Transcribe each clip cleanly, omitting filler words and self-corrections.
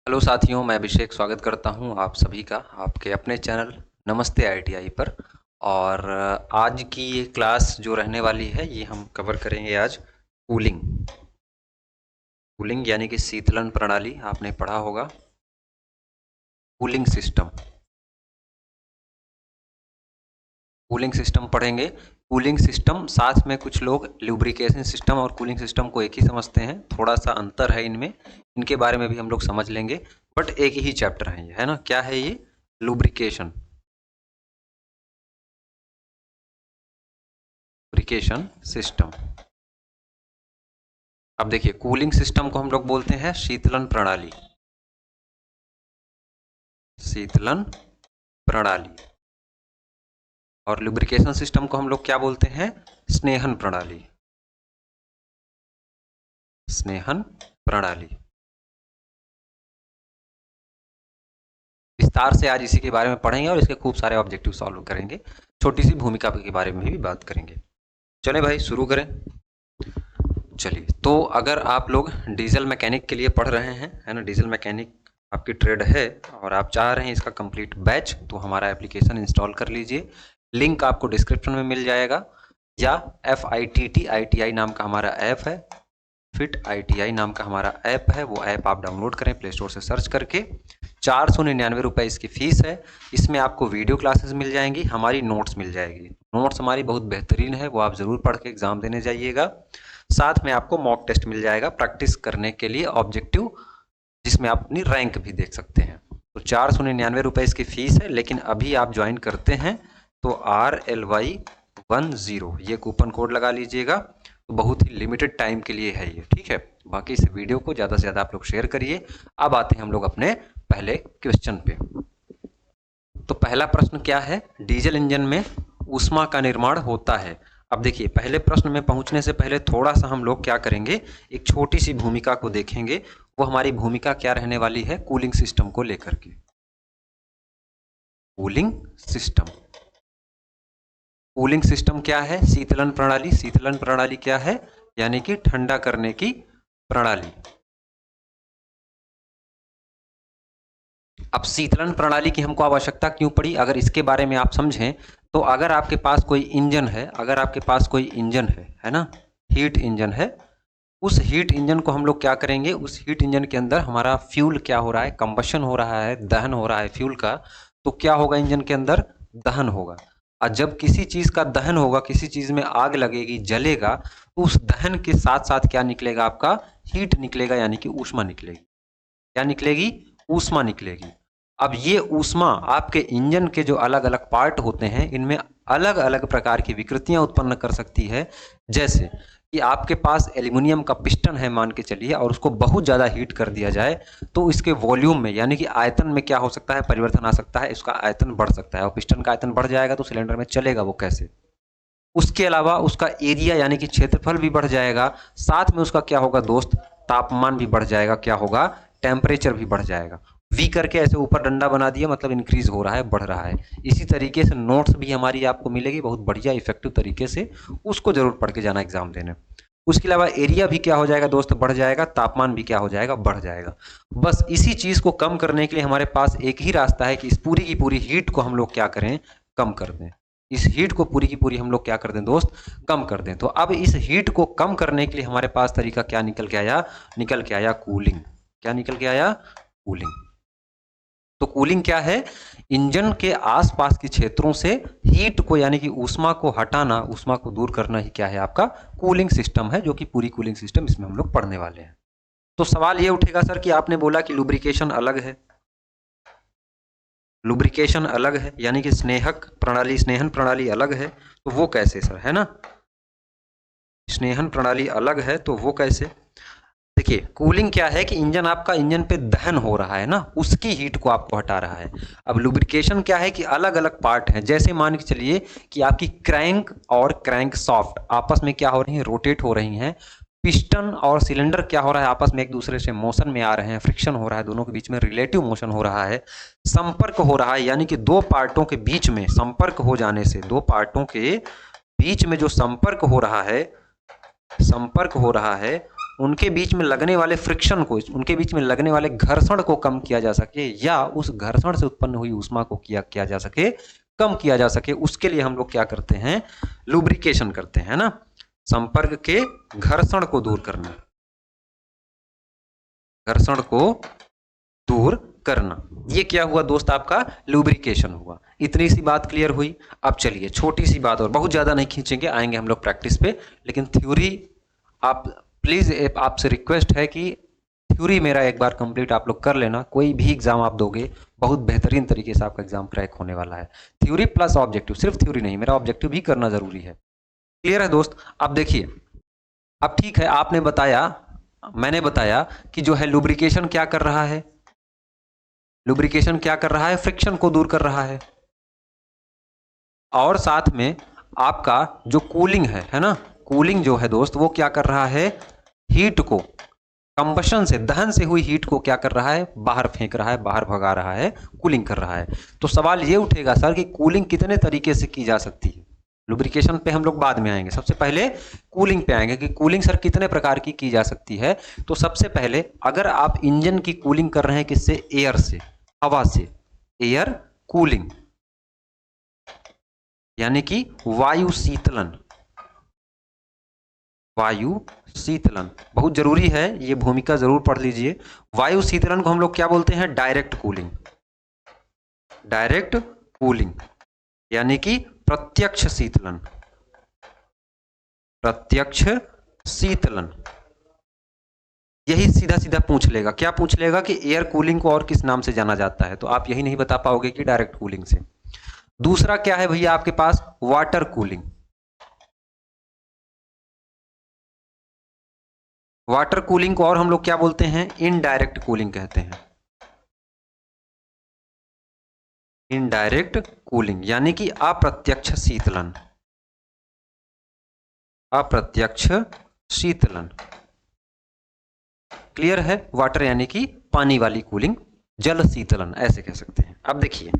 Hello साथियों, मैं अभिषेक स्वागत करता हूं आप सभी का आपके अपने चैनल नमस्ते आईटीआई पर। और आज की ये क्लास जो रहने वाली है ये हम कवर करेंगे आज कूलिंग। कूलिंग यानी कि शीतलन प्रणाली, आपने पढ़ा होगा। कूलिंग सिस्टम, कूलिंग सिस्टम पढ़ेंगे। कूलिंग सिस्टम साथ में कुछ लोग लुब्रिकेशन सिस्टम और कूलिंग सिस्टम को एक ही समझते हैं, थोड़ा सा अंतर है इनमें, इनके बारे में भी हम लोग समझ लेंगे। बट एक ही चैप्टर है ये, है ना। क्या है ये? Lubrication, lubrication system. अब देखिए, कूलिंग सिस्टम को हम लोग बोलते हैं शीतलन प्रणाली, शीतलन प्रणाली। और लुब्रिकेशन सिस्टम को हम लोग क्या बोलते हैं? स्नेहन प्रणाली, स्नेहन प्रणाली। विस्तार से आज इसी के बारे में पढ़ेंगे और इसके खूब सारे ऑब्जेक्टिव सॉल्व करेंगे। छोटी सी भूमिका के बारे में भी बात करेंगे। चले भाई शुरू करें। चलिए, तो अगर आप लोग डीजल मैकेनिक के लिए पढ़ रहे हैं, है ना, डीजल मैकेनिक आपकी ट्रेड है और आप चाह रहे हैं इसका कंप्लीट बैच, तो हमारा एप्लीकेशन इंस्टॉल कर लीजिए। लिंक आपको डिस्क्रिप्शन में मिल जाएगा, या FITT ITI नाम का हमारा ऐप है, फिट ITI नाम का हमारा ऐप है, वो ऐप आप डाउनलोड करें प्ले स्टोर से सर्च करके। 499 रुपये इसकी फ़ीस है। इसमें आपको वीडियो क्लासेस मिल जाएंगी, हमारी नोट्स मिल जाएगी। नोट्स हमारी बहुत बेहतरीन है, वो आप ज़रूर पढ़ के एग्ज़ाम देने जाइएगा। साथ में आपको मॉक टेस्ट मिल जाएगा प्रैक्टिस करने के लिए, ऑब्जेक्टिव, जिसमें आप अपनी रैंक भी देख सकते हैं। तो 499 रुपये इसकी फ़ीस है, लेकिन अभी आप ज्वाइन करते हैं तो RLY10 ये कूपन कोड लगा लीजिएगा। तो बहुत ही लिमिटेड टाइम के लिए है ये, ठीक है। बाकी इस वीडियो को ज़्यादा से ज़्यादा आप लोग शेयर करिए। अब आते हैं हम लोग अपने पहले क्वेश्चन पे। तो पहला प्रश्न क्या है? डीजल इंजन में ऊष्मा का निर्माण होता है। अब देखिए, पहले प्रश्न में पहुंचने से पहले थोड़ा सा हम लोग क्या करेंगे, एक छोटी सी भूमिका को देखेंगे। वो हमारी भूमिका क्या रहने वाली है कूलिंग सिस्टम को लेकर के। कूलिंग सिस्टम, कूलिंग सिस्टम क्या है? शीतलन प्रणाली। शीतलन प्रणाली क्या है? यानी कि ठंडा करने की प्रणाली। अब शीतलन प्रणाली की हमको आवश्यकता क्यों पड़ी, अगर इसके बारे में आप समझें तो अगर आपके पास कोई इंजन है, अगर आपके पास कोई इंजन है ना, हीट इंजन है, उस हीट इंजन को हम लोग क्या करेंगे, उस हीट इंजन के अंदर हमारा फ्यूल क्या हो रहा है, कंबशन हो रहा है, दहन हो रहा है फ्यूल का। तो क्या होगा, इंजन के अंदर दहन होगा। और जब किसी चीज़ का दहन होगा, किसी चीज़ में आग लगेगी, जलेगा, तो उस दहन के साथ साथ क्या निकलेगा, आपका हीट निकलेगा, यानी कि ऊष्मा निकलेगी। क्या निकलेगी? ऊष्मा निकलेगी। अब ये ऊष्मा आपके इंजन के जो अलग अलग पार्ट होते हैं, इनमें अलग अलग प्रकार की विकृतियां उत्पन्न कर सकती है। जैसे कि आपके पास एल्यूमिनियम का पिस्टन है मान के चलिए, और उसको बहुत ज़्यादा हीट कर दिया जाए तो इसके वॉल्यूम में, यानी कि आयतन में क्या हो सकता है, परिवर्तन आ सकता है। इसका आयतन बढ़ सकता है, और पिस्टन का आयतन बढ़ जाएगा तो सिलेंडर में चलेगा वो कैसे। उसके अलावा उसका एरिया यानी कि क्षेत्रफल भी बढ़ जाएगा। साथ में उसका क्या होगा दोस्त, तापमान भी बढ़ जाएगा। क्या होगा? टेम्परेचर भी बढ़ जाएगा। वी करके ऐसे ऊपर डंडा बना दिया, मतलब इंक्रीज हो रहा है, बढ़ रहा है। इसी तरीके से नोट्स भी हमारी आपको मिलेगी बहुत बढ़िया इफेक्टिव तरीके से, उसको जरूर पढ़ के जाना एग्जाम देने। उसके अलावा एरिया भी क्या हो जाएगा दोस्त, बढ़ जाएगा। तापमान भी क्या हो जाएगा, बढ़ जाएगा। बस इसी चीज को कम करने के लिए हमारे पास एक ही रास्ता है कि इस पूरी की पूरी हीट को हम लोग क्या करें, कम कर दें। इस हीट को पूरी की पूरी हम लोग क्या कर दें दोस्त, कम कर दें। तो अब इस हीट को कम करने के लिए हमारे पास तरीका क्या निकल के आया, निकल के आया कूलिंग। क्या निकल के आया? कूलिंग। तो कूलिंग क्या है? इंजन के आसपास के क्षेत्रों से हीट को यानी कि ऊष्मा को हटाना, ऊष्मा को दूर करना ही क्या है, आपका कूलिंग सिस्टम है, जो कि पूरी कूलिंग सिस्टम इसमें हम लोग पढ़ने वाले हैं। तो सवाल ये उठेगा सर कि आपने बोला कि लुब्रिकेशन अलग है, लुब्रिकेशन अलग है, यानी कि स्नेहक प्रणाली, स्नेहन प्रणाली अलग है, तो वो कैसे सर, है ना। स्नेहन प्रणाली अलग है तो वो कैसे? देखिए, कूलिंग क्या है कि इंजन, आपका इंजन पे दहन हो रहा है ना, उसकी हीट को आपको हटा रहा है। अब लुब्रिकेशन क्या है कि अलग अलग पार्ट हैं। जैसे मान के चलिए कि आपकी क्रैंक और क्रैंक सॉफ्ट आपस में क्या हो रही हैं, रोटेट हो रही हैं। पिस्टन और सिलेंडर क्या हो रहा है, आपस में एक दूसरे से मोशन में आ रहे हैं, फ्रिक्शन हो रहा है, दोनों के बीच में रिलेटिव मोशन हो रहा है, संपर्क हो रहा है, यानी कि दो पार्टों के बीच में संपर्क हो जाने से, दो पार्टों के बीच में जो संपर्क हो रहा है, संपर्क हो रहा है, उनके बीच में लगने वाले फ्रिक्शन को, उनके बीच में लगने वाले घर्षण को कम किया जा सके, या उस घर्षण से उत्पन्न हुई ऊष्मा को किया जा सके, कम किया जा सके, उसके लिए हम लोग क्या करते हैं, लुब्रिकेशन करते हैं ना, संपर्क के घर्षण को दूर करना, घर्षण को दूर करना, ये क्या हुआ दोस्त, आपका लुब्रिकेशन हुआ। इतनी सी बात क्लियर हुई। अब चलिए छोटी सी बात और, बहुत ज्यादा नहीं खींचेंगे, आएंगे हम लोग प्रैक्टिस पे, लेकिन थ्योरी आप प्लीज, आपसे रिक्वेस्ट है कि थ्योरी मेरा एक बार कंप्लीट आप लोग कर लेना। कोई भी एग्जाम आप दोगे बहुत बेहतरीन तरीके से आपका एग्जाम क्रैक होने वाला है। थ्योरी प्लस ऑब्जेक्टिव, सिर्फ थ्योरी नहीं, मेरा ऑब्जेक्टिव भी करना जरूरी है। क्लियर है दोस्त? अब देखिए, अब ठीक है, आपने बताया, मैंने बताया कि जो है लुब्रिकेशन क्या कर रहा है, लुब्रिकेशन क्या कर रहा है, फ्रिक्शन को दूर कर रहा है, और साथ में आपका जो कूलिंग है ना, कूलिंग जो है दोस्त वो क्या कर रहा है, हीट को, कंबशन से, दहन से हुई हीट को क्या कर रहा है, बाहर फेंक रहा है, बाहर भगा रहा है, कूलिंग कर रहा है। तो सवाल ये उठेगा सर कि कूलिंग कितने तरीके से की जा सकती है। लुब्रिकेशन पे हम लोग बाद में आएंगे, सबसे पहले कूलिंग पे आएंगे कि कूलिंग सर कितने प्रकार की जा सकती है। तो सबसे पहले अगर आप इंजन की कूलिंग कर रहे हैं किससे, एयर से, हवा से, एयर कूलिंग यानी कि वायु शीतलन, वायु शीतलन बहुत जरूरी है, ये भूमिका जरूर पढ़ लीजिए। वायु शीतलन को हम लोग क्या बोलते हैं, डायरेक्ट कूलिंग, डायरेक्ट कूलिंग यानी कि प्रत्यक्ष शीतलन, प्रत्यक्ष शीतलन। यही सीधा सीधा पूछ लेगा, क्या पूछ लेगा कि एयर कूलिंग को और किस नाम से जाना जाता है, तो आप यही नहीं बता पाओगे कि डायरेक्ट कूलिंग से। दूसरा क्या है भैया आपके पास, वाटर कूलिंग, वाटर कूलिंग को और हम लोग क्या बोलते हैं, इनडायरेक्ट कूलिंग कहते हैं, इनडायरेक्ट कूलिंग यानी कि अप्रत्यक्ष शीतलन, अप्रत्यक्ष शीतलन। क्लियर है? वाटर यानी कि पानी वाली कूलिंग, जल शीतलन ऐसे कह सकते हैं। अब देखिए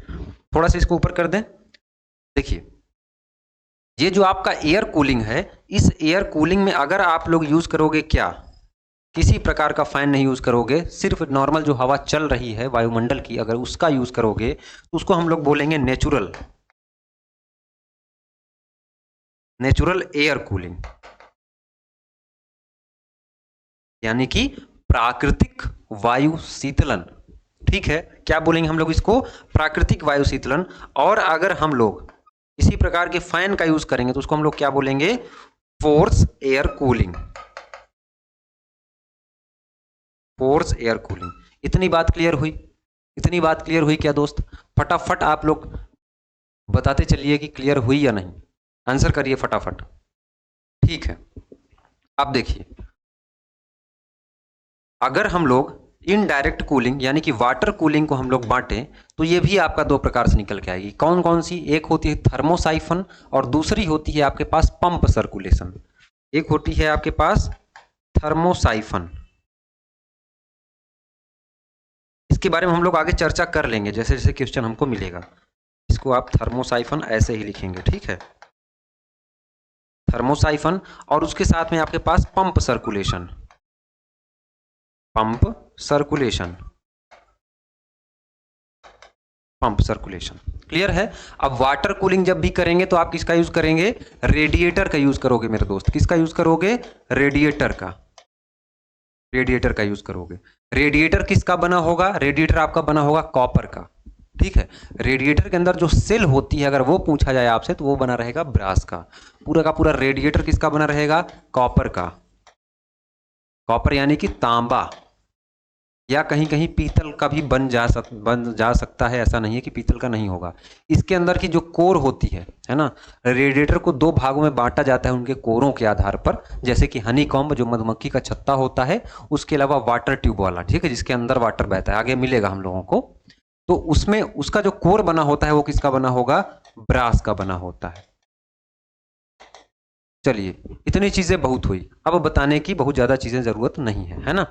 थोड़ा सा इसको ऊपर कर दें, देखिए ये जो आपका एयर कूलिंग है, इस एयर कूलिंग में अगर आप लोग यूज करोगे क्या, किसी प्रकार का फैन नहीं यूज करोगे, सिर्फ नॉर्मल जो हवा चल रही है वायुमंडल की, अगर उसका यूज करोगे तो उसको हम लोग बोलेंगे नेचुरल, नेचुरल एयर कूलिंग यानी कि प्राकृतिक वायु शीतलन। ठीक है, क्या बोलेंगे हम लोग इसको, प्राकृतिक वायु शीतलन। और अगर हम लोग इसी प्रकार के फैन का यूज करेंगे तो उसको हम लोग क्या बोलेंगे, force air cooling, force air cooling. इतनी बात क्लियर हुई, इतनी बात क्लियर हुई क्या दोस्त? फटाफट आप लोग बताते चलिए कि क्लियर हुई या नहीं, आंसर करिए फटाफट। ठीक है, अब देखिए अगर हम लोग इनडायरेक्ट कूलिंग यानी कि वाटर कूलिंग को हम लोग बांटें तो ये भी आपका दो प्रकार से निकल के आएगी। कौन कौन सी? एक होती है थर्मोसाइफन और दूसरी होती है आपके पास पंप सर्कुलेशन। एक होती है आपके पास थर्मोसाइफन, इसके बारे में हम लोग आगे चर्चा कर लेंगे जैसे जैसे क्वेश्चन हमको मिलेगा। इसको आप थर्मोसाइफन ऐसे ही लिखेंगे, ठीक है, थर्मोसाइफन। और उसके साथ में आपके पास pump circulation, pump circulation, pump circulation. Clear है? अब वाटर कूलिंग जब भी करेंगे तो आप किसका यूज करेंगे, रेडिएटर का यूज करोगे मेरे दोस्त। किसका यूज करोगे? रेडिएटर का, रेडिएटर का यूज करोगे। रेडिएटर किसका बना होगा? रेडिएटर आपका बना होगा कॉपर का, ठीक है। रेडिएटर के अंदर जो सेल होती है अगर वो पूछा जाए आपसे तो वो बना रहेगा ब्रास का। पूरा का पूरा रेडिएटर किसका बना रहेगा? कॉपर का। कॉपर यानी कि तांबा, या कहीं कहीं पीतल का भी बन जा सकता है, ऐसा नहीं है कि पीतल का नहीं होगा। इसके अंदर की जो कोर होती है ना, रेडिएटर को दो भागों में बांटा जाता है उनके कोरों के आधार पर, जैसे कि हनी कॉम्ब जो मधुमक्खी का छत्ता होता है, उसके अलावा वाटर ट्यूब वाला, ठीक है, जिसके अंदर वाटर बहता है, आगे मिलेगा हम लोगों को। तो उसमें उसका जो कोर बना होता है वो किसका बना होगा? ब्रास का बना होता है। चलिए इतनी चीजें बहुत हुई, अब बताने की बहुत ज्यादा चीजें जरूरत नहीं है, है ना।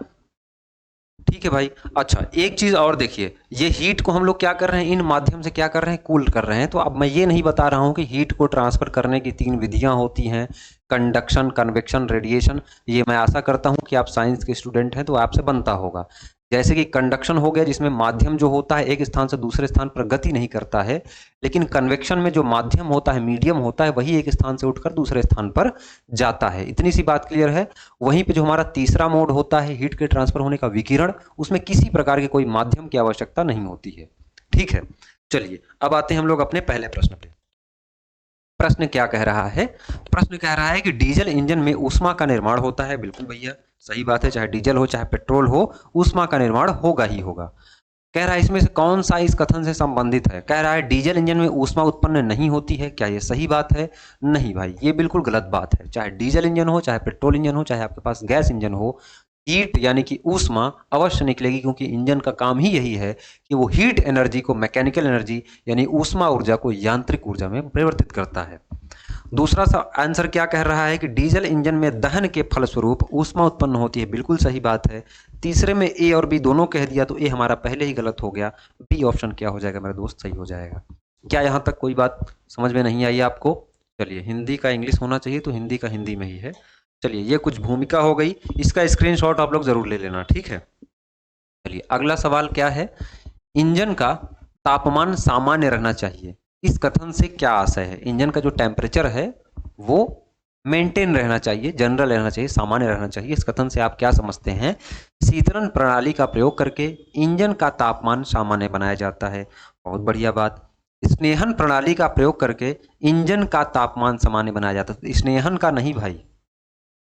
ठीक है भाई। अच्छा, एक चीज़ और देखिए, ये हीट को हम लोग क्या कर रहे हैं, इन माध्यम से क्या कर रहे हैं, कूल कर रहे हैं। तो अब मैं ये नहीं बता रहा हूँ कि हीट को ट्रांसफ़र करने की 3 विधियाँ होती हैं, कंडक्शन, कन्वेक्शन, रेडिएशन। ये मैं आशा करता हूँ कि आप साइंस के स्टूडेंट हैं तो आपसे बनता होगा। जैसे कि कंडक्शन हो गया, जिसमें माध्यम जो होता है एक स्थान से दूसरे स्थान पर गति नहीं करता है, लेकिन कन्वेक्शन में जो माध्यम होता है, मीडियम होता है, वही एक स्थान से उठकर दूसरे स्थान पर जाता है। इतनी सी बात क्लियर है। वहीं पे जो हमारा तीसरा मोड होता है हीट के ट्रांसफर होने का, विकिरण, उसमें किसी प्रकार के कोई माध्यम की आवश्यकता नहीं होती है। ठीक है, चलिए अब आते हैं हम लोग अपने पहले प्रश्न पे। प्रश्न क्या कह रहा है? प्रश्न कह रहा है कि डीजल इंजन में ऊष्मा का निर्माण होता है। बिल्कुल भैया, सही बात है। चाहे डीजल हो चाहे पेट्रोल हो, ऊष्मा का निर्माण होगा ही होगा। कह रहा है इसमें से कौन सा इस कथन से संबंधित है? कह रहा है डीजल इंजन में ऊष्मा उत्पन्न नहीं होती है। क्या ये सही बात है? नहीं भाई, ये बिल्कुल गलत बात है। चाहे डीजल इंजन हो, चाहे पेट्रोल इंजन हो, चाहे आपके पास गैस इंजन हो, हीट यानी कि ऊष्मा अवश्य निकलेगी, क्योंकि इंजन का काम ही यही है कि वो हीट एनर्जी को मैकेनिकल एनर्जी यानी ऊष्मा ऊर्जा को यांत्रिक ऊर्जा में परिवर्तित करता है। दूसरा सा आंसर क्या कह रहा है कि डीजल इंजन में दहन के फलस्वरूप ऊष्मा उत्पन्न होती है। बिल्कुल सही बात है। तीसरे में ए और बी दोनों कह दिया, तो ए हमारा पहले ही गलत हो गया। बी ऑप्शन क्या हो जाएगा मेरे दोस्त? सही हो जाएगा। क्या यहाँ तक कोई बात समझ में नहीं आई आपको? चलिए, हिंदी का इंग्लिश होना चाहिए तो हिंदी का हिंदी में ही है। चलिए, ये कुछ भूमिका हो गई, इसका स्क्रीनशॉट आप लोग जरूर ले लेना। ठीक है, चलिए अगला सवाल क्या है? इंजन का तापमान सामान्य रहना चाहिए, इस कथन से क्या आशय है? इंजन का जो टेम्परेचर है वो मेंटेन रहना चाहिए, जनरल रहना चाहिए, सामान्य रहना चाहिए। इस कथन से आप क्या समझते हैं? शीतलन प्रणाली का प्रयोग करके इंजन का तापमान सामान्य बनाया जाता है। बहुत बढ़िया बात। स्नेहन प्रणाली का प्रयोग करके इंजन का तापमान सामान्य बनाया जाता है। स्नेहन का नहीं भाई,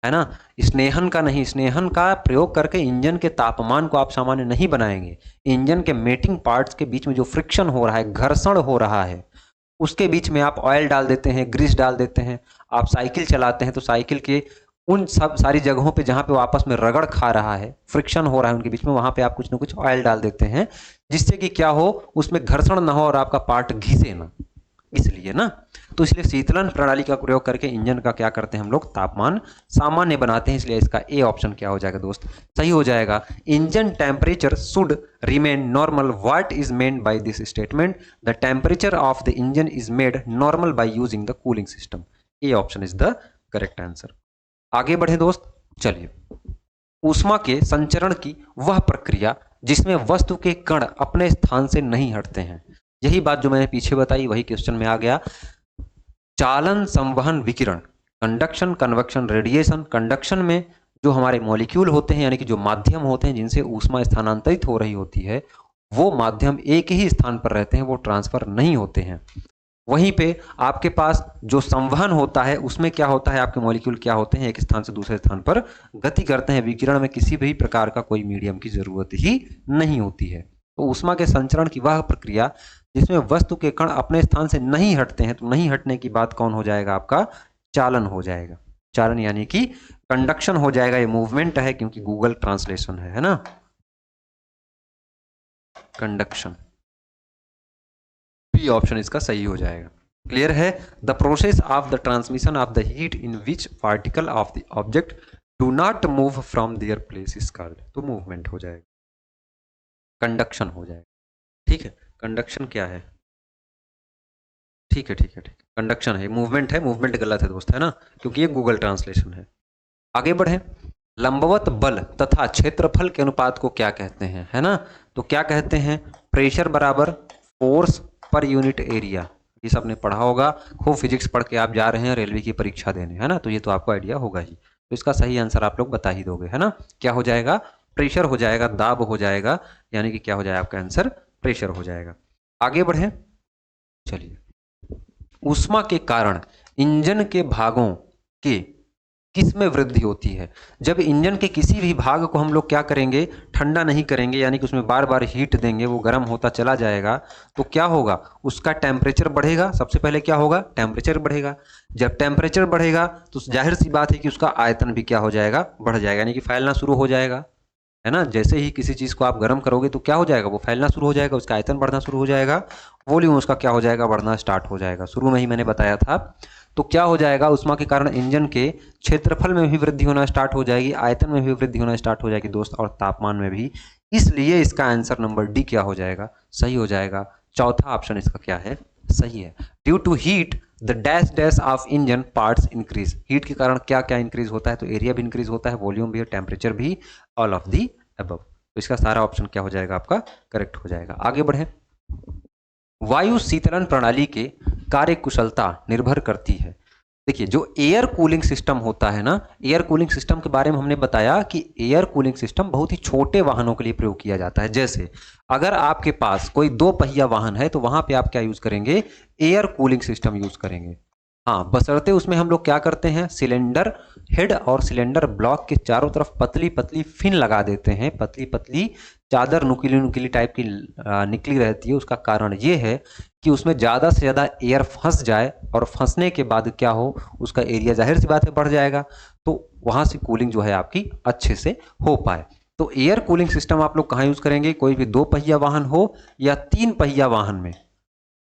है ना, स्नेहन का नहीं। स्नेहन का प्रयोग करके इंजन के तापमान को आप सामान्य नहीं बनाएंगे। इंजन के मेटिंग पार्ट्स के बीच में जो फ्रिक्शन हो रहा है, घर्षण हो रहा है, उसके बीच में आप ऑयल डाल देते हैं, ग्रीस डाल देते हैं। आप साइकिल चलाते हैं तो साइकिल के उन सब सारी जगहों पे जहाँ पे वो आपस में रगड़ खा रहा है, फ्रिक्शन हो रहा है उनके बीच में, वहाँ पे आप कुछ ना कुछ ऑयल डाल देते हैं, जिससे कि क्या हो, उसमें घर्षण ना हो और आपका पार्ट घिसे ना, इसलिए ना। तो इसलिए शीतलन प्रणाली का प्रयोग करके इंजन का क्या करते हैं हम लोग? तापमान सामान्य बनाते हैं। इसलिए इसका ए ऑप्शन क्या हो जाएगा दोस्त? सही हो जाएगा। Engine temperature should remain normal. What is meant by this statement? The temperature of the engine is made normal by using the cooling system. A option is the correct answer. आगे बढ़े दोस्त, चलिए। ऊष्मा के संचरण की वह प्रक्रिया जिसमें वस्तु के कण अपने स्थान से नहीं हटते हैं। यही बात जो मैंने पीछे बताई वही क्वेश्चन में आ गया। चालन, संवहन, विकिरण, कंडक्शन, कन्वेक्शन, रेडिएशन। कंडक्शन में जो हमारे मॉलिक्यूल होते हैं यानी कि जो माध्यम होते हैं जिनसे ऊष्मा स्थानांतरित हो रही होती है, वो माध्यम एक ही स्थान पर रहते हैं, वो ट्रांसफर नहीं होते हैं। वहीं पे आपके पास जो संवहन होता है उसमें क्या होता है, आपके मॉलिक्यूल क्या होते हैं, एक स्थान से दूसरे स्थान पर गति करते हैं। विकिरण में किसी भी प्रकार का कोई मीडियम की जरूरत ही नहीं होती है। तो ऊष्मा के संचरण की वह प्रक्रिया जिसमें वस्तु के कण अपने स्थान से नहीं हटते हैं, तो नहीं हटने की बात कौन हो जाएगा? आपका चालन हो जाएगा। चालन यानी कि कंडक्शन हो जाएगा। ये मूवमेंट है क्योंकि गूगल ट्रांसलेशन है ना। कंडक्शन, बी ऑप्शन इसका सही हो जाएगा। क्लियर है? The process of the transmission of the heat in which particle of the object do not move from their place is called. तो मूवमेंट हो जाएगा, कंडक्शन हो जाएगा। ठीक है, कंडक्शन क्या है? ठीक है ठीक है ठीक है, कंडक्शन है, मूवमेंट है। मूवमेंट गलत है दोस्त, है ना, क्योंकि ये गूगल ट्रांसलेशन है। आगे बढ़े। लंबवत बल तथा क्षेत्रफल के अनुपात को क्या कहते हैं? है ना, तो क्या कहते हैं? प्रेशर बराबर फोर्स पर यूनिट एरिया। ये सबने पढ़ा होगा, खूब फिजिक्स पढ़ के आप जा रहे हैं रेलवे की परीक्षा देने, है ना, तो ये तो आपको आइडिया होगा ही। तो इसका सही आंसर आप लोग बता ही दोगे, है ना। क्या हो जाएगा? प्रेशर हो जाएगा, दाब हो जाएगा, यानी कि क्या हो जाएगा आपका आंसर? प्रेशर हो जाएगा। आगे बढ़े, चलिए। ऊष्मा के कारण इंजन के भागों के किस में वृद्धि होती है? जब इंजन के किसी भी भाग को हम लोग क्या करेंगे? ठंडा नहीं करेंगे, यानी कि उसमें बार बार हीट देंगे, वो गर्म होता चला जाएगा, तो क्या होगा? उसका टेम्परेचर बढ़ेगा। सबसे पहले क्या होगा? टेम्परेचर बढ़ेगा। जब टेम्परेचर बढ़ेगा तो जाहिर सी बात है कि उसका आयतन भी क्या हो जाएगा? बढ़ जाएगा, यानी कि फैलना शुरू हो जाएगा, है ना। जैसे ही किसी चीज़ को आप गर्म करोगे तो क्या हो जाएगा? वो फैलना शुरू हो जाएगा, उसका आयतन बढ़ना शुरू हो जाएगा, वॉल्यूम उसका क्या हो जाएगा? बढ़ना स्टार्ट हो जाएगा। शुरू में ही मैंने बताया था तो क्या हो जाएगा, उष्मा के कारण इंजन के क्षेत्रफल में भी वृद्धि होना स्टार्ट हो जाएगी, आयतन में भी वृद्धि होना स्टार्ट हो जाएगी दोस्त, और तापमान में भी। इसलिए इसका आंसर नंबर डी क्या हो जाएगा, सही हो जाएगा। चौथा ऑप्शन इसका क्या है, सही है। Due to heat the dash dash of engine parts increase. Heat के कारण क्या क्या इंक्रीज होता है, तो एरिया भी इंक्रीज होता है, वॉल्यूम भी और टेम्परेचर भी, ऑल ऑफ दी अबव। तो इसका सारा ऑप्शन क्या हो जाएगा, आपका करेक्ट हो जाएगा। आगे बढ़े। वायु शीतलन प्रणाली के कार्य कुशलता निर्भर करती है। देखिए जो एयर कूलिंग सिस्टम होता है ना, एयर कूलिंग सिस्टम के बारे में हमने बताया कि एयर कूलिंग सिस्टम बहुत ही छोटे वाहनों के लिए प्रयोग किया जाता है। जैसे अगर आपके पास कोई 2 पहिया वाहन है तो वहां पे आप क्या यूज करेंगे, एयर कूलिंग सिस्टम यूज करेंगे। हाँ, बशर्ते उसमें हम लोग क्या करते हैं, सिलेंडर हेड और सिलेंडर ब्लॉक के चारों तरफ पतली पतली फिन लगा देते हैं, पतली पतली चादर नुकीली नुकीली टाइप की निकली रहती है। उसका कारण ये है कि उसमें ज़्यादा से ज़्यादा एयर फंस जाए, और फंसने के बाद क्या हो, उसका एरिया जाहिर सी बात है बढ़ जाएगा, तो वहाँ से कूलिंग जो है आपकी अच्छे से हो पाए। तो एयर कूलिंग सिस्टम आप लोग कहाँ यूज़ करेंगे, कोई भी 2 पहिया वाहन हो या 3 पहिया वाहन में।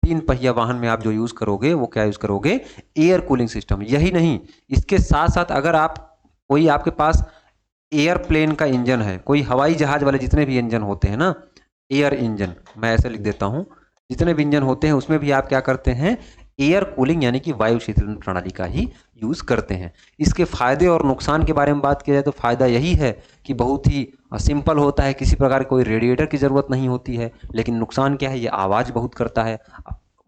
3 पहिया वाहन में आप जो यूज़ करोगे वो क्या यूज़ करोगे, एयर कूलिंग सिस्टम। यही नहीं, इसके साथ साथ अगर आप कोई आपके पास एयरप्लेन का इंजन है, कोई हवाई जहाज वाले जितने भी इंजन होते हैं ना, एयर इंजन, मैं ऐसे लिख देता हूँ, जितने भी इंजन होते हैं उसमें भी आप क्या करते हैं, एयर कूलिंग यानी कि वायु शीतलन प्रणाली का ही यूज़ करते हैं। इसके फायदे और नुकसान के बारे में बात की जाए तो फायदा यही है कि बहुत ही सिंपल होता है, किसी प्रकार कोई रेडिएटर की ज़रूरत नहीं होती है। लेकिन नुकसान क्या है, ये आवाज़ बहुत करता है।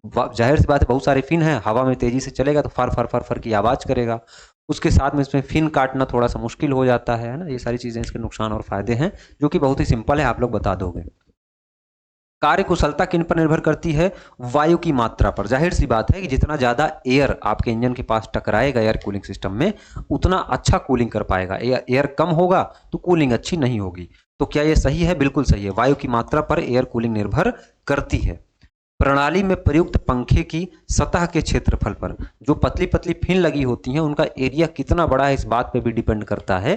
जाहिर सी बात है, बहुत सारे फिन हैं, हवा में तेज़ी से चलेगा तो फर फर फर फर की आवाज़ करेगा। उसके साथ में इसमें फिन काटना थोड़ा सा मुश्किल हो जाता है ना। ये सारी चीज़ें इसके नुकसान और फायदे हैं, जो कि बहुत ही सिंपल है, आप लोग बता दोगे। कार्य कुशलता किन पर निर्भर करती है, वायु की मात्रा पर। जाहिर सी बात है कि जितना ज़्यादा एयर आपके इंजन के पास टकराएगा एयर कूलिंग सिस्टम में, उतना अच्छा कूलिंग कर पाएगा। एयर कम होगा तो कूलिंग अच्छी नहीं होगी। तो क्या ये सही है, बिल्कुल सही है। वायु की मात्रा पर एयर कूलिंग निर्भर करती है। प्रणाली में प्रयुक्त पंखे की सतह के क्षेत्रफल पर जो पतली पतली फिन लगी होती हैं, उनका एरिया कितना बड़ा है, इस बात पे भी डिपेंड करता है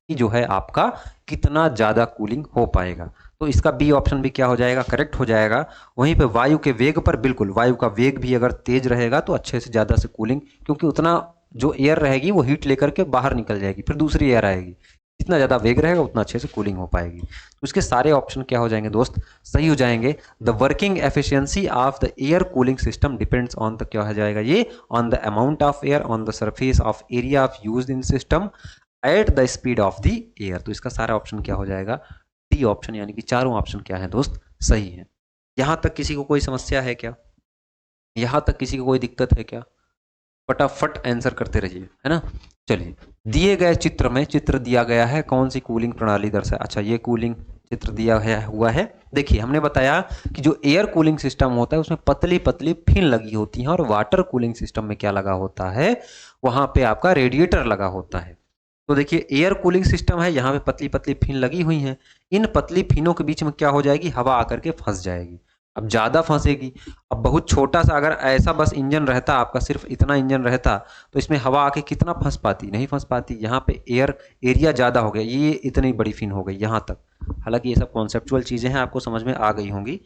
कि जो है आपका कितना ज़्यादा कूलिंग हो पाएगा। तो इसका बी ऑप्शन भी क्या हो जाएगा, करेक्ट हो जाएगा। वहीं पे वायु के वेग पर, बिल्कुल वायु का वेग भी अगर तेज रहेगा तो अच्छे से ज़्यादा से कूलिंग, क्योंकि उतना जो एयर रहेगी वो हीट लेकर के बाहर निकल जाएगी, फिर दूसरी एयर आएगी। जितना ज़्यादा वेग रहेगा उतना अच्छे से कूलिंग हो पाएगी। तो इसके सारे ऑप्शन क्या हो जाएंगे दोस्त, सही हो जाएंगे। The working efficiency of the air cooling system depends on the, क्या हो जाएगा ये, on the amount of air on the surface of area of used in system at the speed of the air. तो इसका सारा option क्या हो जाएगा, डी ऑप्शन, यानी कि चारों ऑप्शन क्या है दोस्त, सही है। यहां तक किसी को कोई समस्या है क्या, यहां तक किसी को कोई दिक्कत है क्या, फटाफट आंसर करते रहिए, है ना। चलिए, दिए गए चित्र में, चित्र दिया गया है, कौन सी कूलिंग प्रणाली दर्शाए, अच्छा ये कूलिंग चित्र दिया हुआ है। देखिए हमने बताया कि जो एयर कूलिंग सिस्टम होता है उसमें पतली पतली फिन लगी होती हैं, और वाटर कूलिंग सिस्टम में क्या लगा होता है, वहां पे आपका रेडिएटर लगा होता है। तो देखिए एयर कूलिंग सिस्टम है, यहाँ पे पतली पतली फिन लगी हुई हैं। इन पतली फिनों के बीच में क्या हो जाएगी, हवा आकर के फंस जाएगी। अब ज़्यादा फंसेगी। अब बहुत छोटा सा अगर ऐसा बस इंजन रहता आपका, सिर्फ इतना इंजन रहता, तो इसमें हवा आके कितना फंस पाती, नहीं फंस पाती। यहाँ पे एरिया ज़्यादा हो गया, ये इतनी बड़ी फिन हो गई यहाँ तक। हालांकि ये सब कॉन्सेप्चुअल चीज़ें हैं, आपको समझ में आ गई होंगी।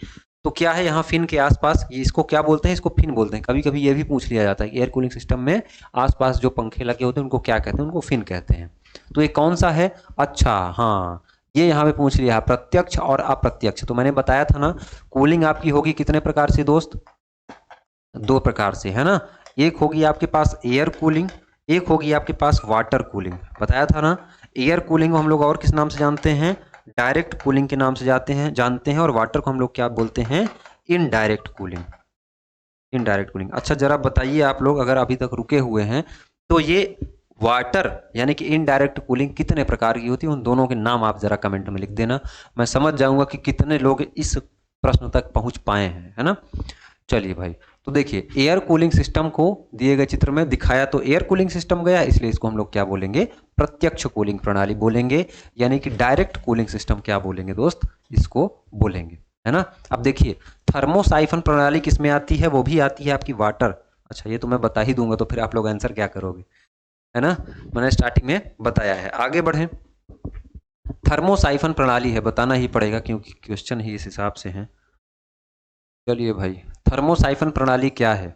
तो क्या है यहाँ फिन के आसपास, ये इसको क्या बोलते हैं, इसको फिन बोलते हैं। कभी कभी ये भी पूछ लिया जाता है कि एयर कूलिंग सिस्टम में आसपास जो पंखे लगे होते हैं उनको क्या कहते हैं, उनको फिन कहते हैं। तो ये कौन सा है, अच्छा हाँ, ये यहाँ पे पूछ लिया, प्रत्यक्ष और अप्रत्यक्ष। तो मैंने बताया था ना, कूलिंग आपकी होगी कितने प्रकार से दोस्त, 2 प्रकार से, है ना। एक होगी आपके पास एयर कूलिंग, एक होगी आपके पास वाटर कूलिंग, बताया था ना। एयर कूलिंग को हम लोग और किस नाम से जानते हैं, डायरेक्ट कूलिंग के नाम से जानते हैं, और वाटर को हम लोग क्या बोलते हैं, इनडायरेक्ट कूलिंग, इनडायरेक्ट कूलिंग। अच्छा जरा बताइए आप लोग, अगर अभी तक रुके हुए हैं, तो ये वाटर यानी कि इनडायरेक्ट कूलिंग कितने प्रकार की होती है, उन दोनों के नाम आप जरा कमेंट में लिख देना। मैं समझ जाऊंगा कि कितने लोग इस प्रश्न तक पहुंच पाए हैं, है ना। चलिए भाई, तो देखिए एयर कूलिंग सिस्टम को दिए गए चित्र में दिखाया, तो एयर कूलिंग सिस्टम गया, इसलिए इसको हम लोग क्या बोलेंगे, प्रत्यक्ष कूलिंग प्रणाली बोलेंगे, यानी कि डायरेक्ट कूलिंग सिस्टम क्या बोलेंगे दोस्त, इसको बोलेंगे, है ना। अब देखिए थर्मोसाइफन प्रणाली किसमें आती है, वो भी आती है आपकी वाटर। अच्छा ये तो मैं बता ही दूंगा, तो फिर आप लोग आंसर क्या करोगे, है ना, मैंने स्टार्टिंग में बताया है। आगे बढ़े, थर्मोसाइफन प्रणाली है, बताना ही पड़ेगा क्योंकि क्वेश्चन ही इस हिसाब से है। चलिए भाई, थर्मोसाइफन प्रणाली क्या है,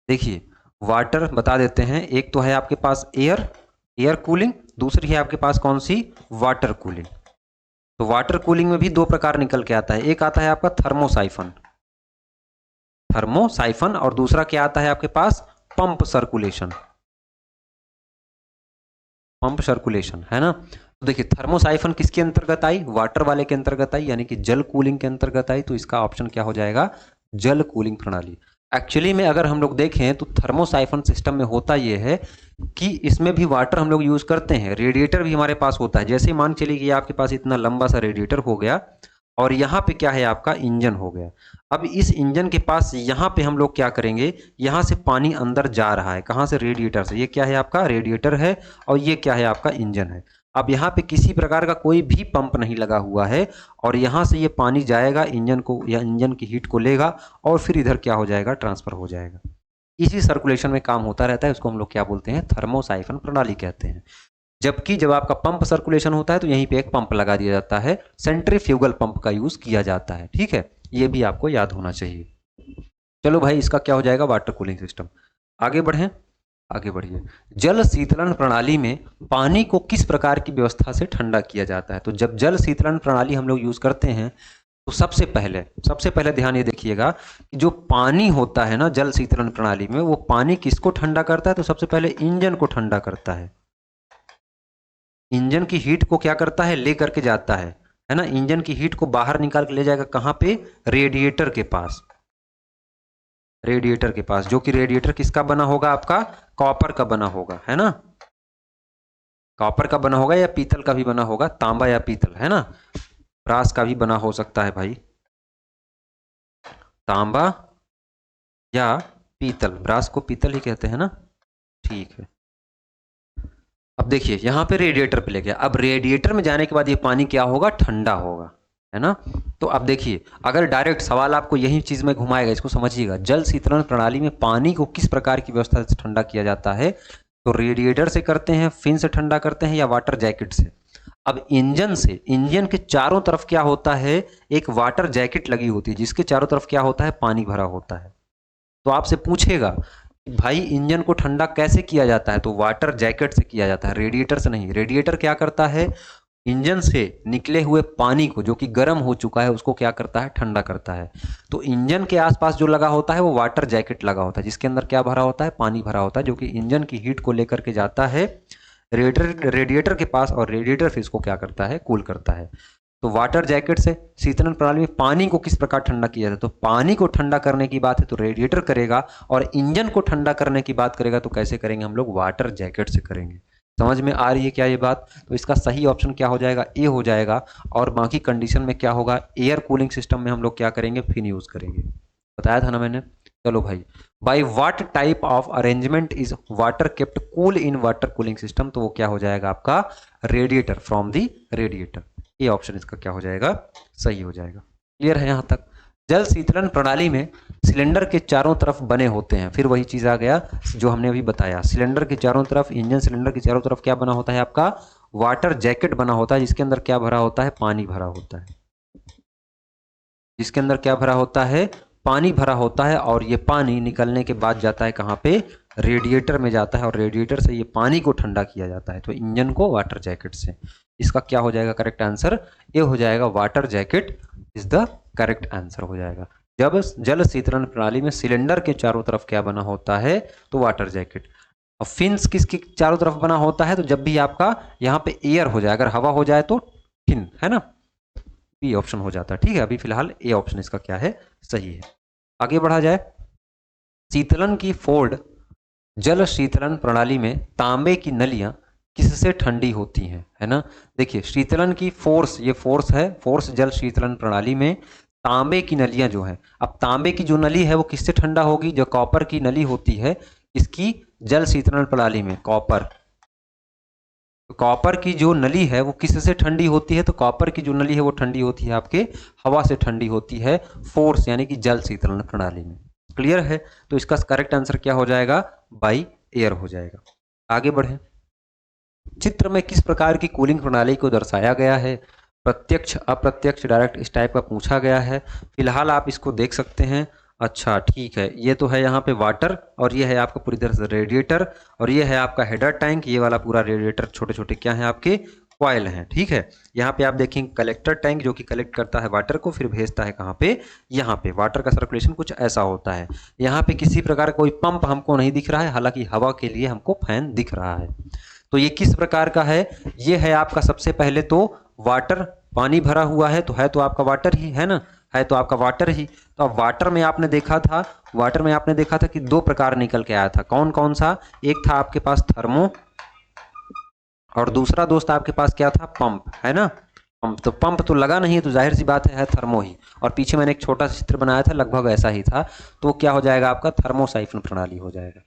देखिए वाटर बता देते हैं, एक तो है आपके पास एयर कूलिंग, दूसरी है आपके पास कौन सी, वाटर कूलिंग। तो वाटर कूलिंग में भी दो प्रकार निकल के आता है, एक आता है आपका थर्मोसाइफन और दूसरा क्या आता है आपके पास, पंप सर्कुलेशन, है ना। तो देखिए थर्मोसाइफन किसके अंतर्गत आई, वाटर वाले के अंतर्गत आई, यानी कि जल कूलिंग के अंतर्गत आई। तो इसका ऑप्शन क्या हो जाएगा, जल कूलिंग प्रणाली। एक्चुअली में अगर हम लोग देखें तो थर्मोसाइफन सिस्टम में होता यह है कि इसमें भी वाटर हम लोग यूज करते हैं, रेडिएटर भी हमारे पास होता है। जैसे मान चलिए कि आपके पास इतना लंबा सा रेडिएटर हो गया और यहाँ पे क्या है आपका इंजन हो गया। अब इस इंजन के पास यहाँ पे हम लोग क्या करेंगे, यहाँ से पानी अंदर जा रहा है, कहाँ से, रेडिएटर से। ये क्या है आपका रेडिएटर है और ये क्या है आपका इंजन है। अब यहाँ पे किसी प्रकार का कोई भी पंप नहीं लगा हुआ है और यहाँ से ये पानी जाएगा इंजन को, या इंजन की हीट को लेगा और फिर इधर क्या हो जाएगा, ट्रांसफर हो जाएगा। इसी सर्कुलेशन में काम होता रहता है, उसको हम लोग क्या बोलते हैं, थर्मोसाइफन प्रणाली कहते हैं। जबकि जब आपका पंप सर्कुलेशन होता है तो यहीं पे एक पंप लगा दिया जाता है, सेंट्रीफ्यूगल पंप का यूज किया जाता है। ठीक है, ये भी आपको याद होना चाहिए। चलो भाई, इसका क्या हो जाएगा, वाटर कूलिंग सिस्टम। आगे बढ़ें, आगे बढ़िए। जल शीतलन प्रणाली में पानी को किस प्रकार की व्यवस्था से ठंडा किया जाता है। तो जब जल शीतलन प्रणाली हम लोग यूज करते हैं तो सबसे पहले ध्यान ये देखिएगा कि जो पानी होता है ना जल शीतलन प्रणाली में, वो पानी किसको ठंडा करता है, तो सबसे पहले इंजन को ठंडा करता है। इंजन की हीट को क्या करता है, ले करके जाता है ना। इंजन की हीट को बाहर निकाल के ले जाएगा कहां पे, रेडिएटर के पास। जो कि रेडिएटर किसका बना होगा, आपका कॉपर का बना होगा, है ना। कॉपर का बना होगा या पीतल का भी बना होगा, तांबा या पीतल, है ना। ब्रास का भी बना हो सकता है भाई, तांबा या पीतल। ब्रास को पीतल ही कहते हैं ना, ठीक है। अब देखिए यहाँ पे रेडिएटर पे ले गया, अब रेडिएटर में जाने के बाद ये पानी क्या होगा, ठंडा होगा, है ना। तो अब देखिए अगर डायरेक्ट सवाल आपको यही चीज में घुमाएगा, इसको समझिएगा। जल शीतलन प्रणाली में पानी को किस प्रकार की व्यवस्था से ठंडा किया जाता है, तो रेडिएटर से करते हैं, फिन से ठंडा करते हैं, या वाटर जैकेट से। अब इंजन से, इंजन के चारों तरफ क्या होता है, एक वाटर जैकेट लगी होती है जिसके चारों तरफ क्या होता है, पानी भरा होता है। तो आपसे पूछेगा भाई इंजन को ठंडा कैसे किया जाता है, तो वाटर जैकेट से किया जाता है, रेडिएटर से नहीं। रेडिएटर क्या करता है, इंजन से निकले हुए पानी को जो कि गर्म हो चुका है उसको क्या करता है, ठंडा करता है। तो इंजन के आसपास जो लगा होता है वो वाटर जैकेट लगा होता है, जिसके अंदर क्या भरा होता है, पानी भरा होता है, जो कि इंजन की हीट को लेकर के जाता है रेडिएटर के पास, और रेडिएटर फिर इसको क्या करता है, कूल करता है। तो वाटर जैकेट से शीतलन प्रणाली में पानी को किस प्रकार ठंडा किया जाता है, तो पानी को ठंडा करने की बात है तो रेडिएटर करेगा, और इंजन को ठंडा करने की बात करेगा तो कैसे करेंगे हम लोग, वाटर जैकेट से करेंगे। समझ में आ रही है क्या ये बात। तो इसका सही ऑप्शन क्या हो जाएगा, ए हो जाएगा। और बाकी कंडीशन में क्या होगा, एयर कूलिंग सिस्टम में हम लोग क्या करेंगे, फिन यूज करेंगे, बताया था ना मैंने। चलो भाई, by what type of arrangement is water kept cool in water cooling system, तो वो क्या हो जाएगा आपका, रेडिएटर, फ्रॉम दी रेडिएटर। ये ऑप्शन इसका क्या हो जाएगा, सही हो जाएगा। क्लियर है यहां तक। जल शीतलन प्रणाली में सिलेंडर के चारों तरफ बने होते हैं, फिर वही चीज आ गया जो हमने अभी बताया। सिलेंडर के चारों तरफ, इंजन सिलेंडर के चारों तरफ क्या बना होता है आपका, वाटर जैकेट बना होता है, जिसके अंदर क्या भरा होता है, पानी भरा होता है, जिसके अंदर क्या भरा होता है, पानी भरा होता है। और ये पानी निकलने के बाद जाता है कहाँ पे, रेडिएटर में जाता है, और रेडिएटर से ये पानी को ठंडा किया जाता है, तो इंजन को वाटर जैकेट से। इसका क्या हो जाएगा करेक्ट आंसर, ये हो जाएगा, water jacket is the correct answer हो जाएगा। जब जल शीतलन प्रणाली में सिलेंडर के चारों तरफ क्या बना होता है, तो वाटर जैकेट। और फिन्स किसके चारों तरफ बना होता है, तो जब भी आपका यहाँ पे एयर हो जाए, अगर हवा हो जाए तो फिन, है ना, बी ऑप्शन हो जाता है। ठीक है, अभी फिलहाल ए ऑप्शन इसका क्या है, सही है। आगे बढ़ा जाए। शीतलन की फोर्ड जल शीतलन प्रणाली में तांबे की नलियां किससे ठंडी होती हैं, है ना। देखिए शीतलन की फोर्स, ये फोर्स है, फोर्स जल शीतलन प्रणाली में तांबे की नलियां जो है, अब तांबे की जो नली है वो किससे ठंडा होगी, जो कॉपर की नली होती है इसकी जल शीतलन प्रणाली में, कॉपर, तो कॉपर की जो नली है वो किससे ठंडी होती है, तो कॉपर की जो नली है वो ठंडी होती है आपके हवा से ठंडी होती है, फोर्स यानी कि जल शीतलन प्रणाली में। क्लियर है। तो इसका करेक्ट आंसर क्या हो जाएगा, बाई एयर हो जाएगा। आगे बढ़े। चित्र में किस प्रकार की कूलिंग प्रणाली को दर्शाया गया है, प्रत्यक्ष, अप्रत्यक्ष, डायरेक्ट, इस टाइप का पूछा गया है। फिलहाल आप इसको देख सकते हैं। अच्छा ठीक है, ये तो है यहाँ पे वाटर, और ये है आपका पूरी तरह से रेडिएटर, और ये है आपका हेडर टैंक, ये वाला पूरा रेडिएटर, छोटे छोटे क्या है आपके कॉइल हैं। ठीक है, यहाँ पे आप देखेंगे कलेक्टर टैंक जो कि कलेक्ट करता है वाटर को, फिर भेजता है कहाँ पे, यहाँ पे। वाटर का सर्कुलेशन कुछ ऐसा होता है। यहाँ पे किसी प्रकार का कोई पंप हमको नहीं दिख रहा है, हालांकि हवा के लिए हमको फैन दिख रहा है। तो ये किस प्रकार का है, ये है आपका सबसे पहले तो वाटर, पानी भरा हुआ है तो आपका वाटर ही है ना, है तो आपका वाटर ही। तो अब वाटर में आपने देखा था, वाटर में आपने देखा था कि दो प्रकार निकल के आया था, कौन कौन सा, एक था आपके पास थर्मो, और दूसरा दोस्त आपके पास क्या था, पंप, है ना। पंप तो लगा नहीं है, तो जाहिर सी बात है थर्मो ही। और पीछे मैंने एक छोटा सा चित्र बनाया था, लगभग ऐसा ही था। तो क्या हो जाएगा आपका, थर्मोसाइफन प्रणाली हो जाएगा,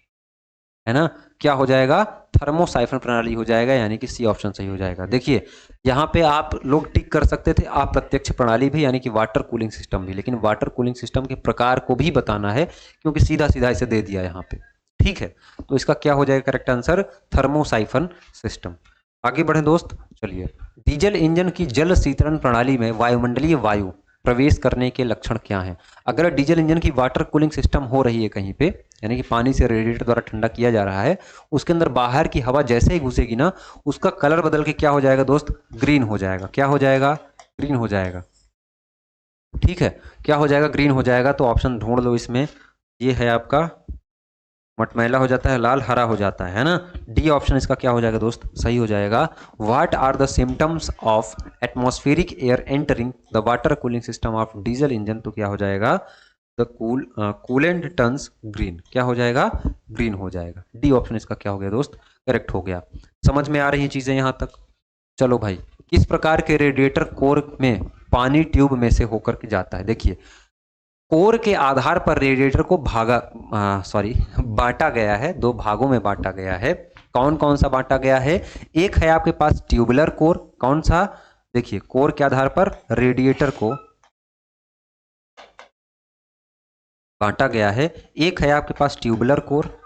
है ना। क्या हो जाएगा, थर्मोसाइफन प्रणाली हो जाएगा, यानी कि सी ऑप्शन सही हो जाएगा। देखिए यहाँ पे आप लोग टिक कर सकते थे अप्रत्यक्ष प्रणाली भी, यानी कि वाटर कूलिंग सिस्टम भी, लेकिन वाटर कूलिंग सिस्टम के प्रकार को भी बताना है, क्योंकि सीधा सीधा इसे दे दिया यहाँ पे। ठीक है, तो इसका क्या हो जाएगा करेक्ट आंसर, थर्मोसाइफन सिस्टम। आगे बढ़े दोस्त, चलिए। डीजल इंजन की जल शीतलन प्रणाली में वायुमंडलीय वायु प्रवेश करने के लक्षण क्या हैं। अगर डीजल इंजन की वाटर कूलिंग सिस्टम हो रही है कहीं पे, यानी कि पानी से रेडिएटर द्वारा ठंडा किया जा रहा है, उसके अंदर बाहर की हवा जैसे ही घुसेगी ना, उसका कलर बदल के क्या हो जाएगा दोस्त, ग्रीन हो जाएगा। क्या हो जाएगा, ग्रीन हो जाएगा। ठीक है, क्या हो जाएगा, ग्रीन हो जाएगा। तो ऑप्शन ढूंढ लो इसमें, ये है आपका मटमैला हो जाता है, लाल, हरा हो जाता है ना। डी ऑप्शन इसका क्या हो जाएगा दोस्त, सही हो जाएगा। What are the symptoms of atmospheric air entering the water cooling system of diesel engine, तो क्या हो जाएगा, द कूलेंट टर्न्स ग्रीन। क्या हो जाएगा, ग्रीन हो जाएगा। डी ऑप्शन इसका क्या हो गया दोस्त, करेक्ट हो गया। समझ में आ रही हैं चीजें यहाँ तक। चलो भाई, किस प्रकार के रेडिएटर कोर में पानी ट्यूब में से होकर के जाता है। देखिए कोर के आधार पर रेडिएटर को बांटा गया है, दो भागों में बांटा गया है। कौन कौन सा बांटा गया है, एक है आपके पास ट्यूबुलर कोर, कौन सा, देखिए कोर के आधार पर रेडिएटर को बांटा गया है। एक है आपके पास ट्यूबुलर कोर,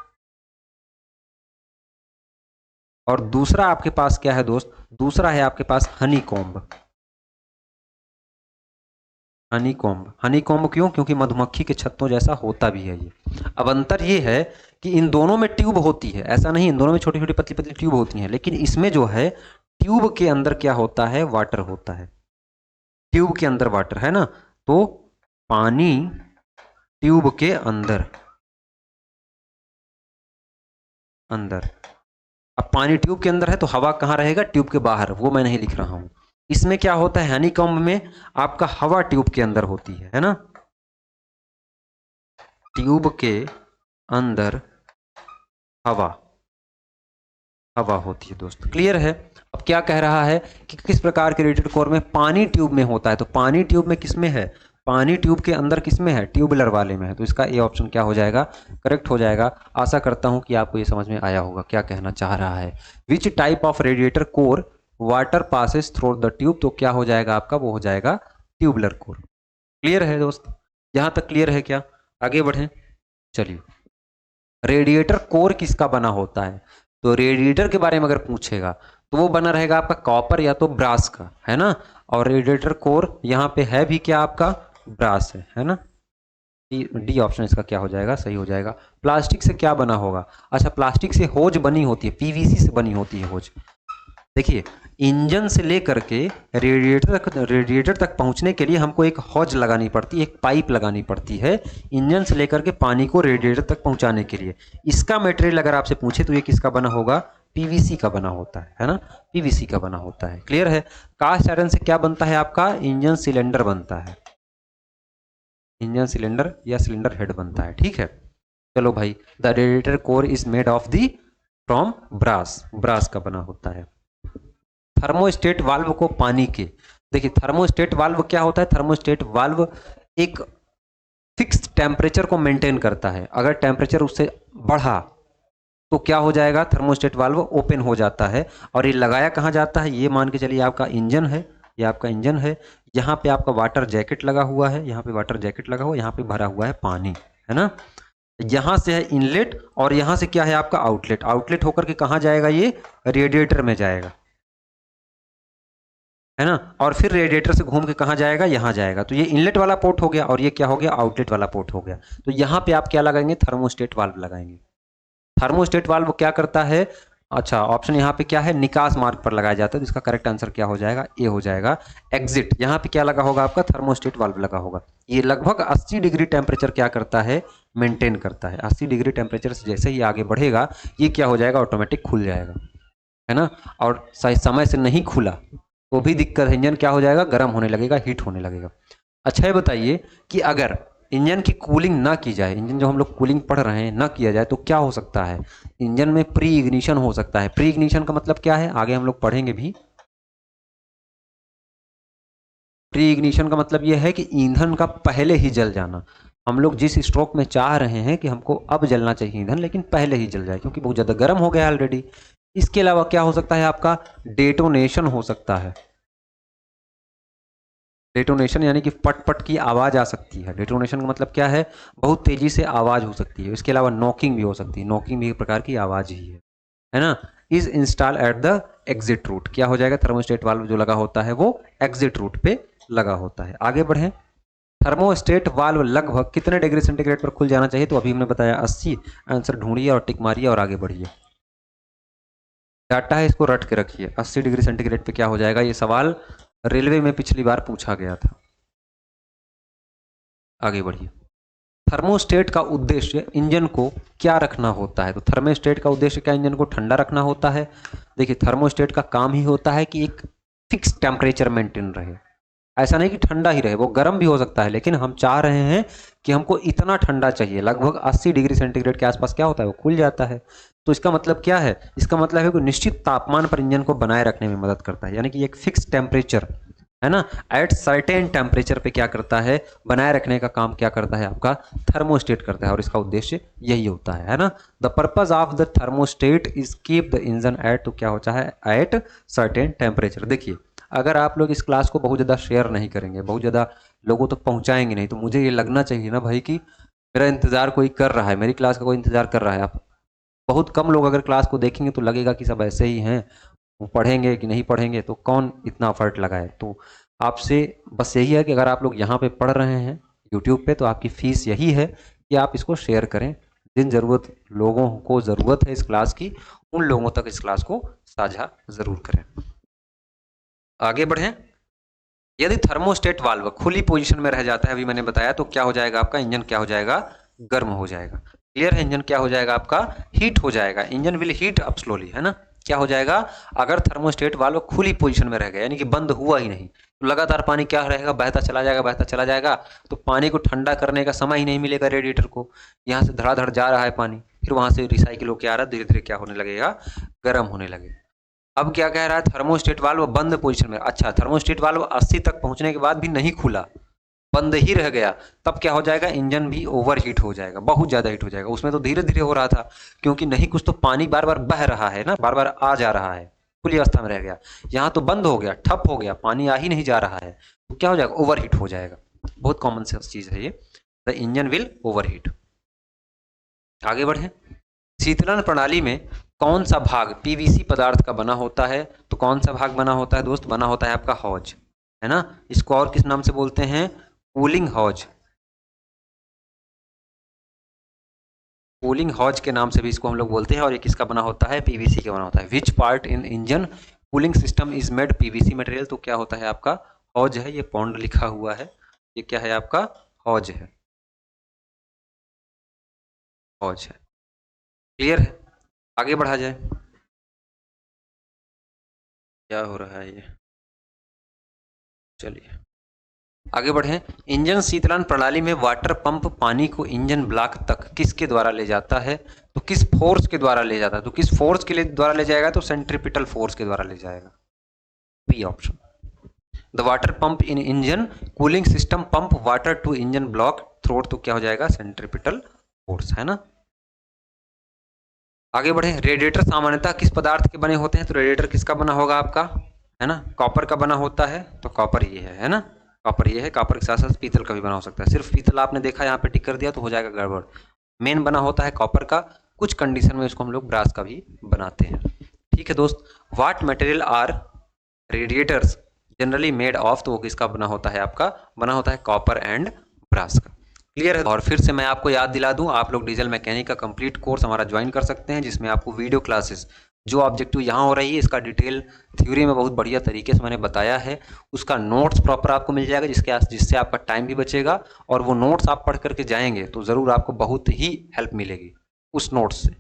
और दूसरा आपके पास क्या है दोस्त, दूसरा है आपके पास हनीकॉम्ब। हनीकॉम्ब, हनीकॉम्ब क्यों, क्योंकि मधुमक्खी के छत्तों जैसा होता भी है ये। अब अंतर ये है कि इन दोनों में ट्यूब होती है, ऐसा नहीं इन दोनों में छोटी छोटी पतली पतली ट्यूब होती हैं, लेकिन इसमें जो है ट्यूब के अंदर क्या होता है, वाटर होता है। ट्यूब के अंदर वाटर है ना, तो पानी ट्यूब के अंदर, अंदर। अब पानी ट्यूब के अंदर है तो हवा कहाँ रहेगा, ट्यूब के बाहर, वो मैं नहीं लिख रहा हूं। इसमें क्या होता है, हनीकॉम्ब में आपका हवा ट्यूब के अंदर होती है ना, ट्यूब के अंदर हवा, हवा होती है दोस्त। क्लियर है। अब क्या कह रहा है कि किस प्रकार के रेडिएटर कोर में पानी ट्यूब में होता है, तो पानी ट्यूब में किस में है, पानी ट्यूब के अंदर किस में है, ट्यूबुलर वाले में है। तो इसका ए ऑप्शन क्या हो जाएगा, करेक्ट हो जाएगा। आशा करता हूं कि आपको ये समझ में आया होगा क्या कहना चाह रहा है। Which type of radiator core water passes through the tube, तो क्या हो जाएगा आपका, वो हो जाएगा ट्यूबुलर कोर। क्लियर है दोस्त, यहां तक क्लियर है क्या, आगे बढ़ें। चलिए, रेडिएटर कोर किसका बना होता है, तो रेडिएटर के बारे में अगर पूछेगा तो वो बना रहेगा आपका कॉपर या तो ब्रास का, है ना। और रेडिएटर कोर यहाँ पे है भी क्या आपका, ब्रास है ना। डी ऑप्शन इसका क्या हो जाएगा, सही हो जाएगा। प्लास्टिक से क्या बना होगा, अच्छा प्लास्टिक से होज बनी होती है, पीवीसी से बनी होती है होज। देखिए इंजन से लेकर के रेडिएटर तक पहुंचने के लिए हमको एक हौज लगानी पड़ती है, एक पाइप लगानी पड़ती है, इंजन से लेकर के पानी को रेडिएटर तक पहुंचाने के लिए। इसका मटेरियल अगर आपसे पूछे तो ये किसका बना होगा, पीवीसी का बना होता है ना, पीवीसी का बना होता है। क्लियर है। कास्ट आयरन से क्या बनता है आपका, इंजन सिलेंडर बनता है, इंजन सिलेंडर या सिलेंडर हेड बनता है। ठीक है, चलो भाई, the radiator core is made of the from brass, brass का बना होता है। थर्मोस्टेट वाल्व को पानी के, देखिए थर्मोस्टेट वाल्व क्या होता है, थर्मोस्टेट वाल्व एक फिक्स्ड टेम्परेचर को मेंटेन करता है। अगर टेम्परेचर उससे बढ़ा तो क्या हो जाएगा, थर्मोस्टेट वाल्व ओपन हो जाता है। और ये लगाया कहाँ जाता है, ये मान के चलिए आपका इंजन है, ये आपका इंजन है, यहाँ पे आपका वाटर जैकेट लगा हुआ है, यहाँ पे वाटर जैकेट लगा हुआ है, यहाँ पे भरा हुआ है पानी, है ना। यहाँ से है इनलेट और यहाँ से क्या है आपका आउटलेट, आउटलेट होकर के कहाँ जाएगा, ये रेडिएटर में जाएगा, है ना। और फिर रेडिएटर से घूम के कहाँ जाएगा, यहाँ जाएगा। तो ये इनलेट वाला पोर्ट हो गया और ये क्या हो गया, आउटलेट वाला पोर्ट हो गया। तो यहाँ पे आप क्या लगाएंगे, थर्मोस्टेट वाल्व लगाएंगे। थर्मोस्टेट वाल्व क्या करता है, अच्छा ऑप्शन यहाँ पे क्या है, निकास मार्ग पर लगाया जाता है। तो इसका करेक्ट आंसर क्या हो जाएगा, ए हो जाएगा, एग्जिट। यहाँ पे क्या लगा होगा आपका, थर्मोस्टेट वाल्व लगा होगा। ये लगभग 80 डिग्री टेम्परेचर क्या करता है, मेंटेन करता है। 80 डिग्री टेम्परेचर से जैसे ही आगे बढ़ेगा ये क्या हो जाएगा, ऑटोमेटिक खुल जाएगा, है ना। और सही समय से नहीं खुला तो भी दिक्कत है, इंजन क्या हो जाएगा, गर्म होने लगेगा, हीट होने लगेगा। अच्छा ये बताइए कि अगर इंजन की कूलिंग ना की जाए, इंजन जो हम लोग कूलिंग पढ़ रहे हैं ना किया जाए, तो क्या हो सकता है, इंजन में प्री इग्निशन हो सकता है। प्री इग्निशन का मतलब क्या है, आगे हम लोग पढ़ेंगे भी। प्री इग्निशन का मतलब यह है कि ईंधन का पहले ही जल जाना। हम लोग जिस स्ट्रोक में चाह रहे हैं कि हमको अब जलना चाहिए ईंधन, लेकिन पहले ही जल जाए क्योंकि बहुत ज़्यादा गर्म हो गया ऑलरेडी। इसके अलावा क्या हो सकता है, आपका डेटोनेशन हो सकता है। डेटोनेशन यानी कि पट पट की आवाज़ आ सकती है। डेटोनेशन का मतलब क्या है, बहुत तेज़ी से आवाज़ हो सकती है। इसके अलावा नॉकिंग भी हो सकती है, नॉकिंग भी एक प्रकार की आवाज़ ही है ना। Is install at the exit root, क्या हो जाएगा, थर्मोस्टेट वाल्व जो लगा होता है वो एग्जिट रूट पे लगा होता है। आगे बढ़ें, थर्मोस्टेट वाल्व लगभग कितने डिग्री सेंटीग्रेड पर खुल जाना चाहिए, तो अभी हमने बताया 80। आंसर ढूंढिए और टिक मारिए और आगे बढ़िए। डाटा है, इसको रट के रखिए। 80 डिग्री सेंटीग्रेड पे क्या हो जाएगा, ये सवाल रेलवे में पिछली बार पूछा गया था। आगे बढ़िए। थर्मोस्टेट का उद्देश्य इंजन को क्या रखना होता है, तो थर्मोस्टेट का उद्देश्य क्या, इंजन को ठंडा रखना होता है। देखिए थर्मोस्टेट का काम ही होता है कि एक फिक्स टेम्परेचर मेंटेन रहे। ऐसा नहीं कि ठंडा ही रहे, वो गर्म भी हो सकता है, लेकिन हम चाह रहे हैं कि हमको इतना ठंडा चाहिए, लगभग 80 डिग्री सेंटीग्रेड के आसपास क्या होता है, वो खुल जाता है। तो इसका मतलब क्या है, इसका मतलब है कि निश्चित तापमान पर इंजन को बनाए रखने में मदद करता है, यानी कि एक फिक्स टेम्परेचर, है ना, एट सर्टेन टेम्परेचर पे क्या करता है, बनाए रखने का काम क्या करता है, आपका थर्मोस्टेट करता है। और इसका उद्देश्य यही होता है ना। The purpose of the thermostat is keep the engine at, तो क्या होता है, एट सर्टेन टेम्परेचर। देखिए अगर आप लोग इस क्लास को बहुत ज़्यादा शेयर नहीं करेंगे, बहुत ज़्यादा लोगों तक पहुंचाएंगे नहीं, तो मुझे ये लगना चाहिए ना भाई कि मेरा इंतज़ार कोई कर रहा है, मेरी क्लास का कोई इंतज़ार कर रहा है। आप बहुत कम लोग अगर क्लास को देखेंगे तो लगेगा कि सब ऐसे ही हैं, वो पढ़ेंगे कि नहीं पढ़ेंगे, तो कौन इतना एफर्ट लगाए। तो आपसे बस यही है कि अगर आप लोग यहाँ पे पढ़ रहे हैं यूट्यूब पे, तो आपकी फ़ीस यही है कि आप इसको शेयर करें। जिन ज़रूरत लोगों को ज़रूरत है इस क्लास की, उन लोगों तक इस क्लास को साझा ज़रूर करें। आगे बढ़ें। यदि थर्मोस्टेट वाल्व खुली पोजीशन में रह जाता है, अभी मैंने बताया, तो क्या हो जाएगा, आपका इंजन क्या हो जाएगा, गर्म हो जाएगा। क्लियर है, इंजन क्या हो जाएगा, आपका हीट हो जाएगा। Engine will heat up slowly, है ना। क्या हो जाएगा, अगर थर्मोस्टेट वाल्व खुली पोजीशन में रह गया, यानी कि बंद हुआ ही नहीं, तो लगातार पानी क्या रहेगा, बहता चला जाएगा, बहता चला जाएगा। तो पानी को ठंडा करने का समय ही नहीं मिलेगा रेडिएटर को। यहाँ से धड़ाधड़ जा रहा है पानी, फिर वहां से रिसाइकिल होकर आ रहा है, धीरे धीरे क्या होने लगेगा, गर्म होने लगेगा। अब क्या कह रहा है, थर्मोस्टेट वाल्व बंद पोजीशन में। अच्छा, थर्मोस्टेट वाल्व 80 तक पहुंचने के बाद भी नहीं खुला, बंद ही रह गया, तब क्या हो जाएगा, इंजन भी ओवर हीट हो जाएगा, बहुत ज़्यादा हीट हो जाएगा। उसमें तो धीरे धीरे हो रहा था, क्योंकि नहीं कुछ तो पानी बार बार बह रहा है ना, बार बार आ जा रहा है, खुली अवस्था में रह गया। यहाँ तो बंद हो गया, ठप हो गया, पानी आ ही नहीं जा रहा है, तो क्या हो जाएगा, ओवर हीट हो जाएगा। बहुत कॉमन सेंस चीज़ है ये, the engine will over heat. आगे बढ़े। शीतलन प्रणाली में कौन सा भाग पीवीसी पदार्थ का बना होता है, तो कौन सा भाग बना होता है दोस्त, बना होता है आपका हौज, है ना। इसको और किस नाम से बोलते हैं, कूलिंग हौज। कूलिंग हौज के नाम से भी इसको हम लोग बोलते हैं। और ये किसका बना होता है, पीवीसी का बना होता है। Which part in engine cooling system is made PVC material, तो क्या होता है आपका हौज है। ये पॉन्ड लिखा हुआ है, ये क्या है आपका हौज है, हौज है। क्लियर है, आगे बढ़ा जाए। क्या हो रहा है ये, चलिए आगे बढ़ें। इंजन शीतलन प्रणाली में वाटर पंप पानी को इंजन ब्लॉक तक किसके द्वारा ले जाता है, तो किस फोर्स के द्वारा ले जाता है, तो किस फोर्स के लिए द्वारा ले जाएगा, तो सेंट्रीपिटल फोर्स के द्वारा ले जाएगा, B option. The water pump in engine cooling system pump water to engine block throughout, तो क्या हो जाएगा, सेंट्रीपिटल फोर्स, है ना। आगे बढ़े। रेडिएटर सामान्यतः किस पदार्थ के बने होते हैं, तो रेडिएटर किसका बना होगा आपका, है ना, कॉपर का बना होता है, तो कॉपर ये है ना, कॉपर ये है। कॉपर के साथ साथ पीतल का भी बना हो सकता है, सिर्फ पीतल आपने देखा यहाँ पे टिक कर दिया तो हो जाएगा गड़बड़। मेन बना होता है कॉपर का, कुछ कंडीशन में इसको हम लोग ब्रास का भी बनाते हैं। ठीक है दोस्त। What material are radiators generally made of, तो वो किसका बना होता है, आपका बना होता है कॉपर एंड ब्रास का। क्लियर है। और फिर से मैं आपको याद दिला दूं, आप लोग डीजल मैकेनिक का कंप्लीट कोर्स हमारा ज्वाइन कर सकते हैं, जिसमें आपको वीडियो क्लासेस जो ऑब्जेक्टिव यहाँ हो रही है इसका डिटेल थ्योरी में बहुत बढ़िया तरीके से मैंने बताया है, उसका नोट्स प्रॉपर आपको मिल जाएगा, जिससे आपका टाइम भी बचेगा, और वो नोट्स आप पढ़ करके जाएंगे तो ज़रूर आपको बहुत ही हेल्प मिलेगी उस नोट्स से।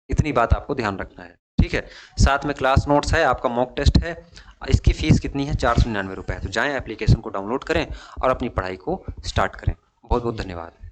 इतनी बात आपको ध्यान रखना है, ठीक है। साथ में क्लास नोट्स है, आपका मॉक टेस्ट है, इसकी फीस कितनी है, 499 रुपये है। तो जाएँ एप्लीकेशन को डाउनलोड करें और अपनी पढ़ाई को स्टार्ट करें। बहुत बहुत धन्यवाद।